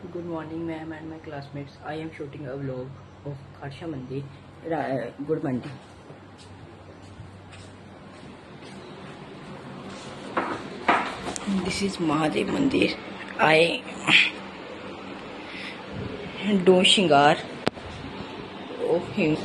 Good morning, ma'am and my classmates. I am shooting a vlog of Kharsha Mandir, Good Mandi. This is Mahadev Mandir. I do shingar of him.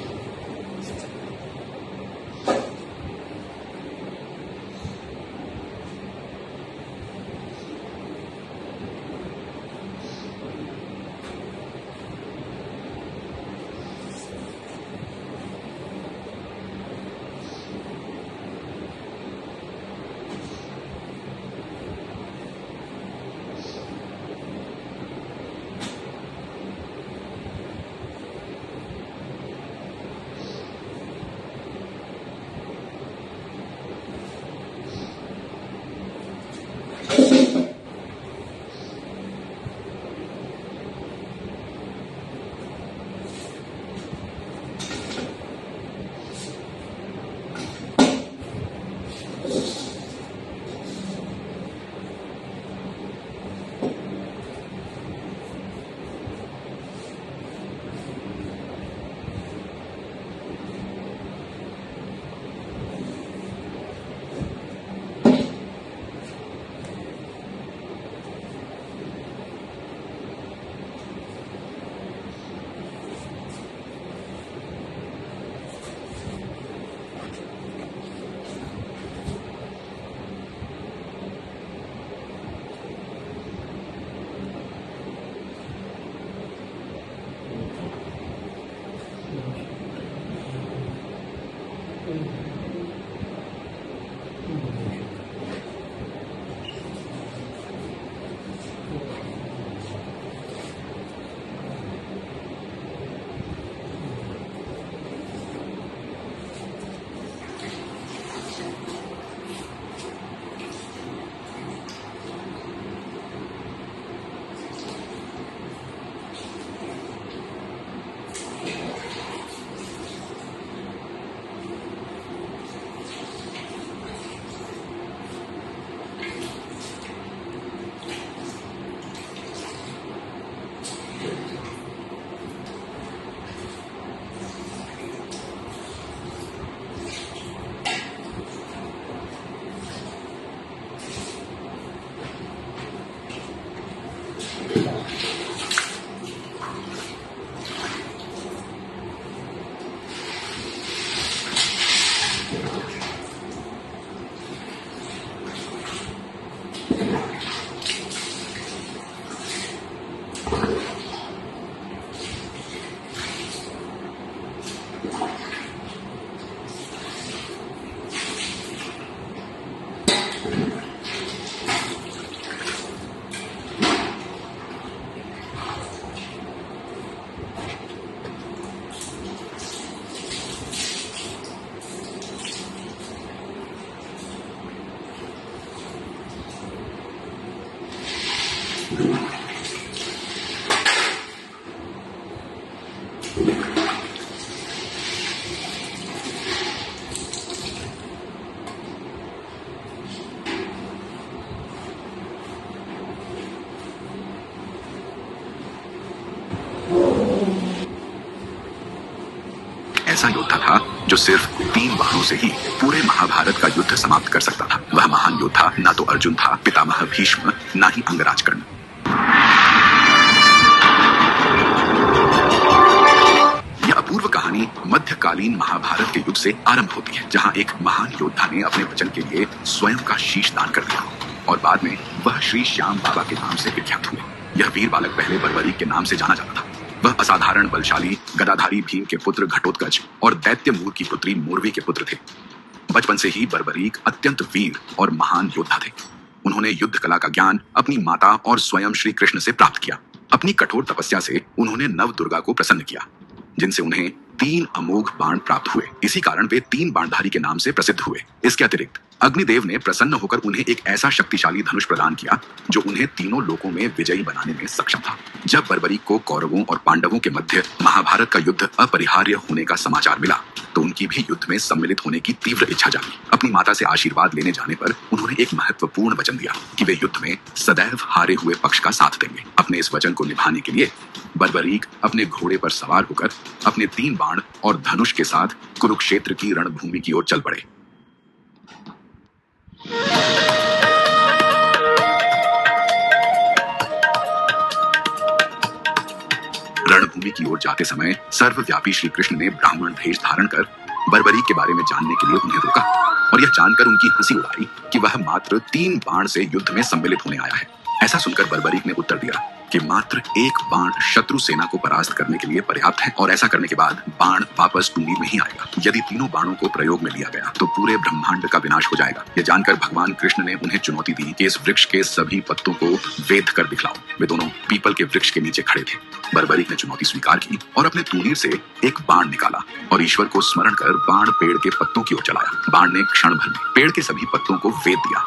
ऐसा योद्धा था जो सिर्फ 3 बाणों से ही पूरे महाभारत का युद्ध समाप्त कर सकता था। वह महान योद्धा ना तो अर्जुन था, पितामह भीष्म, ना ही अंगराज कर्ण। यह अपूर्व कहानी मध्यकालीन महाभारत के युग से आरंभ होती है, जहां एक महान योद्धा ने अपने वचन के लिए स्वयं का शीश दान कर दिया और बाद में वह श्री श्याम बाबा के नाम से विख्यात हुए। यह वीर बालक पहले बर्बरीक के नाम से जाना जाता था। वह असाधारण बलशाली गदाधारी भीम के पुत्र घटोत्कच और दैत्य मूर की पुत्री मोरवी के पुत्र थे। बचपन से ही बर्बरीक अत्यंत वीर और महान योद्धा थे। उन्होंने युद्ध कला का ज्ञान अपनी माता और स्वयं श्री कृष्ण से प्राप्त किया। अपनी कठोर तपस्या से उन्होंने नव दुर्गा को प्रसन्न किया, जिनसे उन्हें 3 अमोघ बाण प्राप्त हुए। इसी कारण वे 3 बाणधारी के नाम से प्रसिद्ध हुए। इसके अतिरिक्त अग्निदेव ने प्रसन्न होकर उन्हें एक ऐसा शक्तिशाली धनुष प्रदान किया जो उन्हें तीनों लोकों में विजयी बनाने में सक्षम था। जब बर्बरीक को कौरवों और पांडवों के मध्य महाभारत का युद्ध अपरिहार्य होने का समाचार मिला तो उनकी भी युद्ध में सम्मिलित होने की तीव्र इच्छा जागी। अपनी माता से आशीर्वाद लेने जाने पर उन्होंने एक महत्वपूर्ण वचन दिया कि वे युद्ध में सदैव हारे हुए पक्ष का साथ देंगे। अपने इस वचन को निभाने के लिए बर्बरीक अपने घोड़े पर सवार होकर अपने 3 बाण और धनुष के साथ कुरुक्षेत्र की रणभूमि की ओर चल पड़े। रणभूमि की ओर जाते समय सर्वव्यापी श्री कृष्ण ने ब्राह्मण भेष धारण कर बर्बरीक के बारे में जानने के लिए उन्हें रोका और यह जानकर उनकी हंसी उड़ाई कि वह मात्र 3 बाण से युद्ध में सम्मिलित होने आया है। ऐसा सुनकर बर्बरीक ने उत्तर दिया कि मात्र 1 बाण शत्रु सेना को परास्त करने के लिए पर्याप्त है और ऐसा करने के बाद बाण वापस टूंगी में ही आएगा। यदि तीनों बाणों को प्रयोग में लिया गया तो पूरे ब्रह्मांड का विनाश हो जाएगा। यह जानकर भगवान कृष्ण ने उन्हें चुनौती दी कि इस वृक्ष के सभी पत्तों को वेद कर दिखलाओ। वे दोनों पीपल के वृक्ष के नीचे खड़े थे। बर्बरीक ने चुनौती स्वीकार की और अपने तूणीर से एक बाण निकाला और ईश्वर को स्मरण कर बाण पेड़ के पत्तों की ओर चलाया। बाण ने क्षण भर में पेड़ के सभी पत्तों को वेद दिया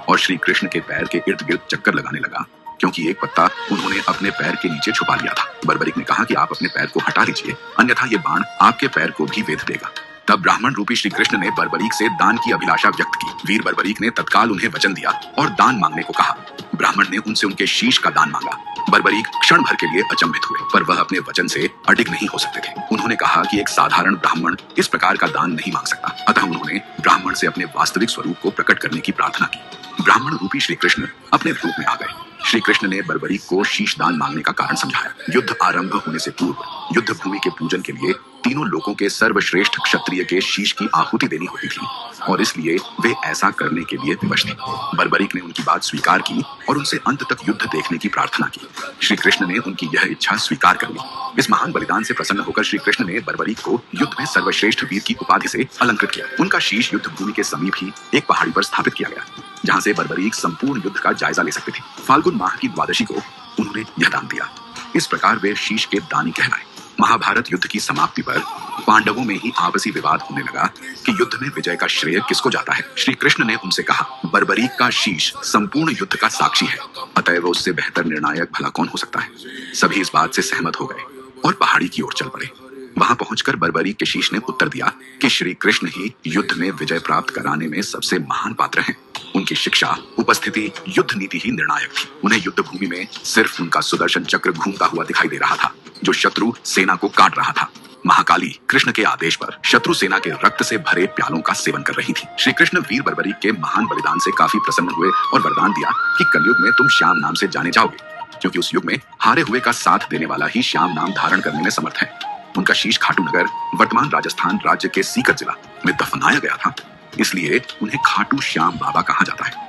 और श्री कृष्ण के पैर के इर्द गिर्द चक्कर लगाने लगा, क्योंकि एक पत्ता उन्होंने अपने पैर के नीचे छुपा लिया था। बर्बरीक ने कहा कि आप अपने पैर को हटा लीजिए, अन्यथा ये बाण आपके पैर को भी वेध देगा। तब ब्राह्मण रूपी श्री कृष्ण ने बर्बरीक से दान की अभिलाषा व्यक्त की। वीर बर्बरीक ने तत्काल उन्हें वचन दिया और दान मांगने को कहा। ब्राह्मण ने उनसे उनके शीश का दान मांगा। बर्बरीक क्षण भर के लिए अचंभित हुए, पर वह अपने वचन से अडिग नहीं हो सकते थे। उन्होंने कहा कि एक साधारण ब्राह्मण इस प्रकार का दान नहीं मांग सकता। अतः उन्होंने ब्राह्मण से अपने वास्तविक स्वरूप को प्रकट करने की प्रार्थना की। ब्राह्मण रूपी श्री कृष्ण अपने रूप में आ गए। श्री कृष्ण ने बर्बरीक को शीश दान मांगने का कारण समझाया। युद्ध आरंभ होने से पूर्व युद्ध भूमि के पूजन के लिए तीनों लोगों के सर्वश्रेष्ठ क्षत्रिय के शीश की आहुति देनी होती थी और इसलिए वे ऐसा करने के लिए विवश थे। बर्बरीक ने उनकी बात स्वीकार की और उनसे अंत तक युद्ध देखने की प्रार्थना की। श्री कृष्ण ने उनकी यह इच्छा स्वीकार कर ली। इस महान बलिदान से प्रसन्न होकर श्री कृष्ण ने बर्बरीक को युद्ध में सर्वश्रेष्ठ वीर की उपाधि से अलंकृत किया। उनका शीश युद्ध भूमि के समीप ही एक पहाड़ी पर स्थापित किया गया, जहां से बर्बरीक संपूर्ण युद्ध का जायजा ले सकते थे। फाल्गुन माह की द्वादशी को उन्होंने यह दान दिया। इस प्रकार वे शीश के दानी कहलाए। महाभारत युद्ध की समाप्ति पर पांडवों में ही आपसी विवाद होने लगा कि युद्ध में विजय का श्रेय किसको जाता है। श्री कृष्ण ने उनसे कहा, बर्बरीक का शीश संपूर्ण युद्ध का साक्षी है, अतएव उससे बेहतर निर्णायक भला कौन हो सकता है। सभी इस बात से सहमत हो गए और पहाड़ी की ओर चल पड़े। वहां पहुंचकर बर्बरीक के शीश ने उत्तर दिया कि श्री कृष्ण ही युद्ध में विजय प्राप्त कराने में सबसे महान पात्र हैं। उनकी शिक्षा, उपस्थिति, युद्ध नीति ही निर्णायक थी। उन्हें युद्ध भूमि में सिर्फ उनका सुदर्शन चक्र घूमता हुआ दिखाई दे रहा था, जो शत्रु सेना को काट रहा था। महाकाली कृष्ण के आदेश पर शत्रु सेना के रक्त से भरे प्यालों का सेवन कर रही थी। श्री कृष्ण वीर बर्बरीक के महान बलिदान से काफी प्रसन्न हुए और वरदान दिया कि कलयुग में तुम श्याम नाम से जाने जाओगे, क्योंकि उस युग में हारे हुए का साथ देने वाला ही श्याम नाम धारण करने में समर्थ है। उनका शीश खाटू नगर, वर्तमान राजस्थान राज्य के सीकर जिला में दफनाया गया था, इसलिए उन्हें खाटू श्याम बाबा कहा जाता है।